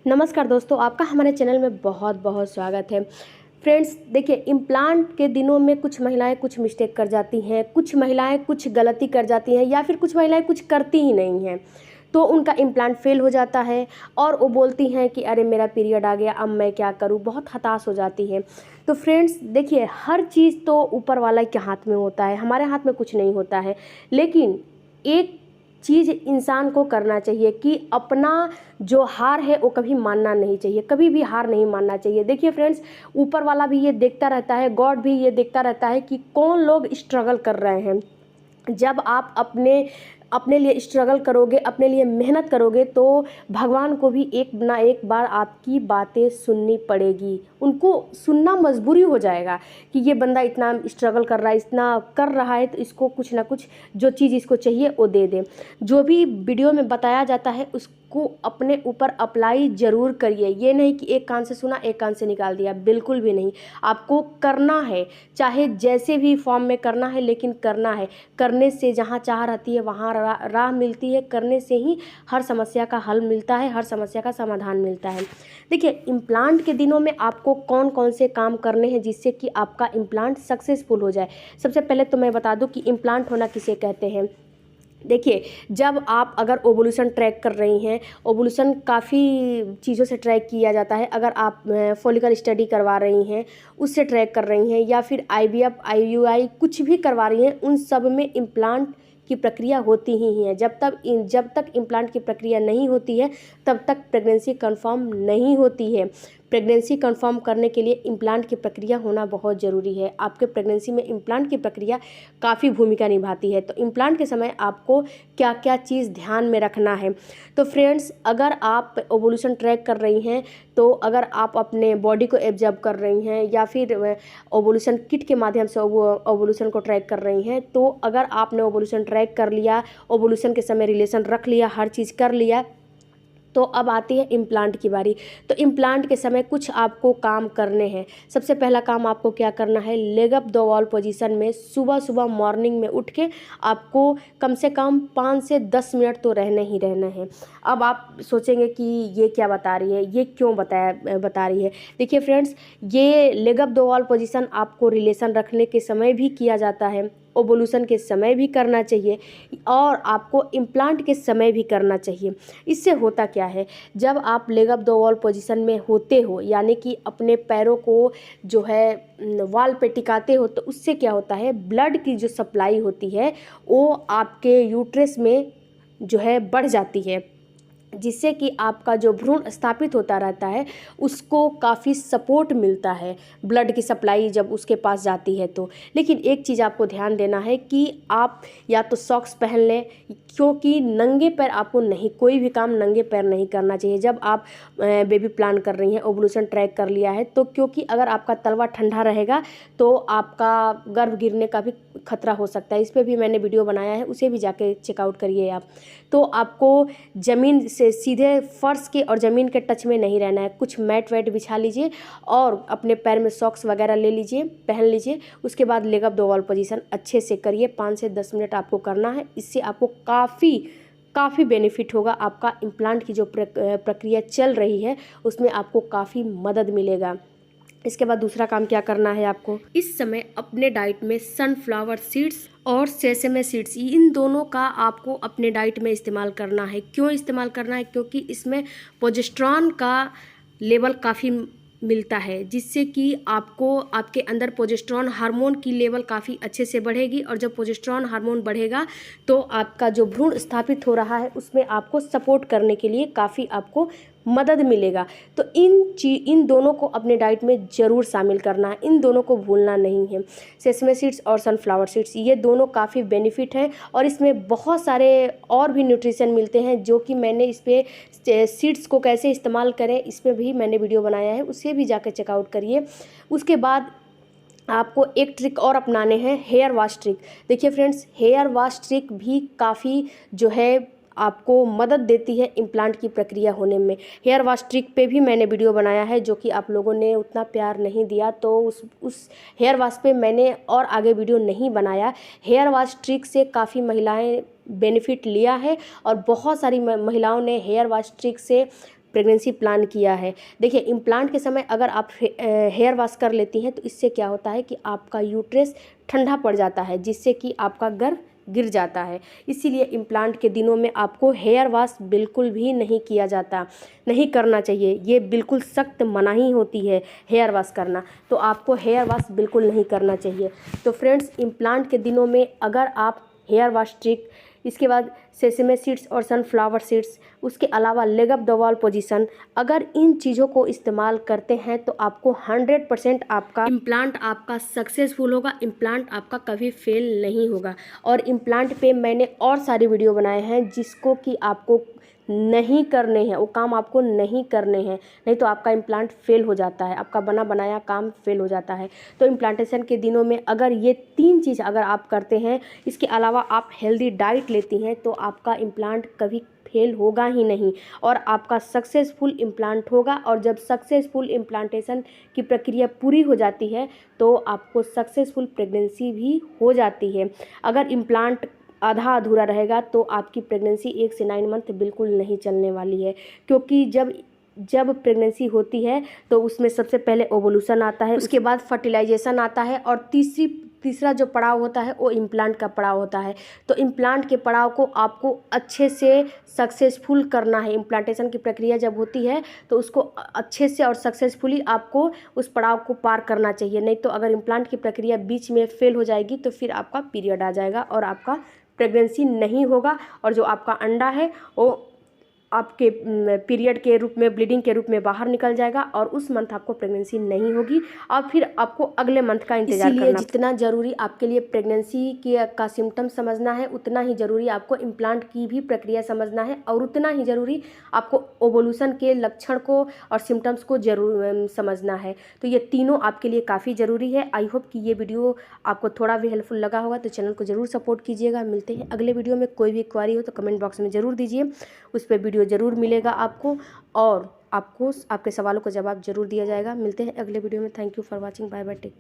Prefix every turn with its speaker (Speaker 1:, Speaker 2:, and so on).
Speaker 1: नमस्कार दोस्तों, आपका हमारे चैनल में बहुत बहुत स्वागत है। फ्रेंड्स देखिए, इम्प्लांट के दिनों में कुछ महिलाएं कुछ मिस्टेक कर जाती हैं, कुछ महिलाएं कुछ गलती कर जाती हैं या फिर कुछ महिलाएं कुछ करती ही नहीं हैं, तो उनका इम्प्लांट फेल हो जाता है और वो बोलती हैं कि अरे मेरा पीरियड आ गया, अब मैं क्या करूं, बहुत हताश हो जाती है। तो फ्रेंड्स देखिए, हर चीज़ तो ऊपर वाला के हाथ में होता है, हमारे हाथ में कुछ नहीं होता है। लेकिन एक चीज़ इंसान को करना चाहिए कि अपना जो हार है वो कभी मानना नहीं चाहिए, कभी भी हार नहीं मानना चाहिए। देखिए फ्रेंड्स, ऊपर वाला भी ये देखता रहता है, गॉड भी ये देखता रहता है कि कौन लोग स्ट्रगल कर रहे हैं। जब आप अपने अपने लिए स्ट्रगल करोगे, अपने लिए मेहनत करोगे, तो भगवान को भी एक ना एक बार आपकी बातें सुननी पड़ेगी। उनको सुनना मजबूरी हो जाएगा कि ये बंदा इतना स्ट्रगल कर रहा है, इतना कर रहा है, तो इसको कुछ ना कुछ जो चीज़ इसको चाहिए वो दे दे। जो भी वीडियो में बताया जाता है उसको अपने ऊपर अप्लाई ज़रूर करिए। ये नहीं कि एक कान से सुना एक कान से निकाल दिया, बिल्कुल भी नहीं। आपको करना है, चाहे जैसे भी फॉर्म में करना है, लेकिन करना है। करने से जहाँ चाह रहती है वहाँ राह मिलती है। करने से ही हर समस्या का हल मिलता है, हर समस्या का समाधान मिलता है। देखिए, इम्प्लांट के दिनों में आपको कौन कौन से काम करने हैं जिससे कि आपका इम्प्लांट सक्सेसफुल हो जाए। सबसे पहले तो मैं बता दूं कि इम्प्लांट होना किसे कहते हैं। देखिए, जब आप अगर ओवुलेशन ट्रैक कर रही हैं, ओवुलेशन काफ़ी चीज़ों से ट्रैक किया जाता है। अगर आप फॉलिकल स्टडी करवा रही हैं, उससे ट्रैक कर रही हैं, या फिर आईवीएफ आईयूआई कुछ भी करवा रही हैं, उन सब में इम्प्लांट की प्रक्रिया होती ही है। जब तक इम्प्लांट की प्रक्रिया नहीं होती है तब तक प्रेगनेंसी कंफर्म नहीं होती है। प्रेगनेंसी कंफर्म करने के लिए इम्प्लांट की प्रक्रिया होना बहुत ज़रूरी है। आपके प्रेगनेंसी में इम्प्लांट की प्रक्रिया काफ़ी भूमिका निभाती है। तो इम्प्लांट के समय आपको क्या क्या चीज़ ध्यान में रखना है। तो फ्रेंड्स, अगर आप ओवुलेशन ट्रैक कर रही हैं, तो अगर आप अपने बॉडी को एब्जॉर्ब कर रही हैं या फिर ओवुलेशन किट के माध्यम से ओवुलेशन को ट्रैक कर रही हैं, तो अगर आपने ओवुलेशन ट्रैक कर लिया, ओवुलेशन के समय रिलेशन रख लिया, हर चीज़ कर लिया, तो अब आती है इम्प्लांट की बारी। तो इम्प्लांट के समय कुछ आपको काम करने हैं। सबसे पहला काम आपको क्या करना है, leg up the wall position में सुबह सुबह मॉर्निंग में उठ के आपको कम से कम 5 से 10 मिनट तो रहना ही रहना है। अब आप सोचेंगे कि ये क्या बता रही है, ये क्यों बता रही है। देखिए फ्रेंड्स, ये leg up the wall position आपको रिलेशन रखने के समय भी किया जाता है, ओवुलेशन के समय भी करना चाहिए और आपको इम्प्लांट के समय भी करना चाहिए। इससे होता क्या है, जब आप leg up the wall position में होते हो, यानी कि अपने पैरों को जो है वॉल पे टिकाते हो, तो उससे क्या होता है, ब्लड की जो सप्लाई होती है वो आपके यूट्रस में जो है बढ़ जाती है, जिससे कि आपका जो भ्रूण स्थापित होता रहता है उसको काफ़ी सपोर्ट मिलता है, ब्लड की सप्लाई जब उसके पास जाती है तो। लेकिन एक चीज़ आपको ध्यान देना है कि आप या तो सॉक्स पहन लें, क्योंकि नंगे पैर आपको नहीं, कोई भी काम नंगे पैर नहीं करना चाहिए जब आप बेबी प्लान कर रही हैं, ओवुलेशन ट्रैक कर लिया है तो। क्योंकि अगर आपका तलवा ठंडा रहेगा तो आपका गर्भ गिरने का भी खतरा हो सकता है। इस पर भी मैंने वीडियो बनाया है, उसे भी जाके चेकआउट करिए आप। तो आपको ज़मीन से सीधे फर्श के और ज़मीन के टच में नहीं रहना है। कुछ मैट वैट बिछा लीजिए और अपने पैर में सॉक्स वगैरह ले लीजिए, पहन लीजिए। उसके बाद leg up the wall position अच्छे से करिए, 5 से 10 मिनट आपको करना है। इससे आपको काफ़ी बेनिफिट होगा। आपका इम्प्लांट की जो प्रक्रिया चल रही है उसमें आपको काफ़ी मदद मिलेगा। इसके बाद दूसरा काम क्या करना है आपको, इस समय अपने डाइट में सनफ्लावर सीड्स और सेसमे सीड्स, इन दोनों का आपको अपने डाइट में इस्तेमाल करना है। क्यों इस्तेमाल करना है, क्योंकि इसमें प्रोजेस्टेरॉन का लेवल काफ़ी मिलता है, जिससे कि आपको आपके अंदर प्रोजेस्टेरॉन हार्मोन की लेवल काफ़ी अच्छे से बढ़ेगी। और जब प्रोजेस्टेरॉन हार्मोन बढ़ेगा तो आपका जो भ्रूण स्थापित हो रहा है उसमें आपको सपोर्ट करने के लिए काफ़ी आपको मदद मिलेगा। तो इन दोनों को अपने डाइट में ज़रूर शामिल करना है, इन दोनों को भूलना नहीं है। सेसमे सीड्स और सनफ्लावर सीड्स, ये दोनों काफ़ी बेनिफिट हैं और इसमें बहुत सारे और भी न्यूट्रिशन मिलते हैं, जो कि मैंने इस पर सीड्स को कैसे इस्तेमाल करें इस पर भी मैंने वीडियो बनाया है, उसे भी जाकर चेकआउट करिए। उसके बाद आपको एक ट्रिक और अपनाने हैं, हेयर वॉश ट्रिक। देखिए फ्रेंड्स, हेयर वॉश ट्रिक भी काफ़ी जो है आपको मदद देती है इम्प्लांट की प्रक्रिया होने में। हेयर वॉश ट्रिक पे भी मैंने वीडियो बनाया है, जो कि आप लोगों ने उतना प्यार नहीं दिया, तो उस हेयर वॉश पे मैंने और आगे वीडियो नहीं बनाया। हेयर वॉश ट्रिक से काफ़ी महिलाएं बेनिफिट लिया है और बहुत सारी महिलाओं ने हेयर वॉश ट्रिक से प्रेगनेंसी प्लान किया है। देखिए इम्प्लांट के समय अगर आप हेयर वॉश कर लेती हैं तो इससे क्या होता है कि आपका यूट्रस ठंडा पड़ जाता है, जिससे कि आपका गर्भ गिर जाता है। इसीलिए इम्प्लांट के दिनों में आपको हेयर वॉश बिल्कुल भी नहीं किया जाता, नहीं करना चाहिए। ये बिल्कुल सख्त मनाही होती है हेयर वॉश करना, तो आपको हेयर वॉश बिल्कुल नहीं करना चाहिए। तो फ्रेंड्स, इम्प्लांट के दिनों में अगर आप हेयर वॉश ट्रिक, इसके बाद सेसमे सीड्स और सनफ्लावर सीड्स, उसके अलावा leg up the wall position, अगर इन चीज़ों को इस्तेमाल करते हैं तो आपको 100% आपका इम्प्लांट आपका सक्सेसफुल होगा। इम्प्लांट आपका कभी फेल नहीं होगा। और इम्प्लांट पे मैंने और सारी वीडियो बनाए हैं जिसको कि आपको नहीं करने हैं, वो काम आपको नहीं करने हैं, नहीं तो आपका इम्प्लांट फेल हो जाता है, आपका बना बनाया काम फेल हो जाता है। तो इम्प्लांटेशन के दिनों में अगर ये 3 चीज़ अगर आप करते हैं, इसके अलावा आप हेल्दी डाइट लेती हैं, तो आपका इम्प्लांट कभी फेल होगा ही नहीं और आपका सक्सेसफुल इम्प्लांट होगा। और जब सक्सेसफुल इम्प्लांटेशन की प्रक्रिया पूरी हो जाती है तो आपको सक्सेसफुल प्रेगनेंसी भी हो जाती है। अगर इम्प्लांट आधा अधूरा रहेगा तो आपकी प्रेगनेंसी 1 से 9 मंथ बिल्कुल नहीं चलने वाली है, क्योंकि जब प्रेगनेंसी होती है तो उसमें सबसे पहले ओवुलेशन आता है, उसके बाद फर्टिलाइजेशन आता है और तीसरा जो पड़ाव होता है वो इम्प्लांट का पड़ाव होता है। तो इम्प्लांट के पड़ाव को आपको अच्छे से सक्सेसफुल करना है। इम्प्लांटेशन की प्रक्रिया जब होती है तो उसको अच्छे से और सक्सेसफुली आपको उस पड़ाव को पार करना चाहिए, नहीं तो अगर इम्प्लांट की प्रक्रिया बीच में फेल हो जाएगी तो फिर आपका पीरियड आ जाएगा और आपका प्रेगनेंसी नहीं होगा और जो आपका अंडा है वो आपके पीरियड के रूप में, ब्लीडिंग के रूप में बाहर निकल जाएगा और उस मंथ आपको प्रेगनेंसी नहीं होगी और फिर आपको अगले मंथ का इंतजार करना। जितना ज़रूरी आपके लिए प्रेगनेंसी का सिम्टम समझना है, उतना ही ज़रूरी आपको इम्प्लांट की भी प्रक्रिया समझना है और उतना ही ज़रूरी आपको ओवुलेशन के लक्षण को और सिम्टम्स को जरूर समझना है। तो ये तीनों आपके लिए काफ़ी ज़रूरी है। आई होप कि ये वीडियो आपको थोड़ा भी हेल्पफुल लगा होगा, तो चैनल को ज़रूर सपोर्ट कीजिएगा। मिलते हैं अगले वीडियो में। कोई भी क्वेरी हो तो कमेंट बॉक्स में ज़रूर दीजिए, उस पर वीडियो ज़रूर मिलेगा आपको और आपको आपके सवालों का जवाब ज़रूर दिया जाएगा। मिलते हैं अगले वीडियो में। Thank you for watching. Bye bye, take care.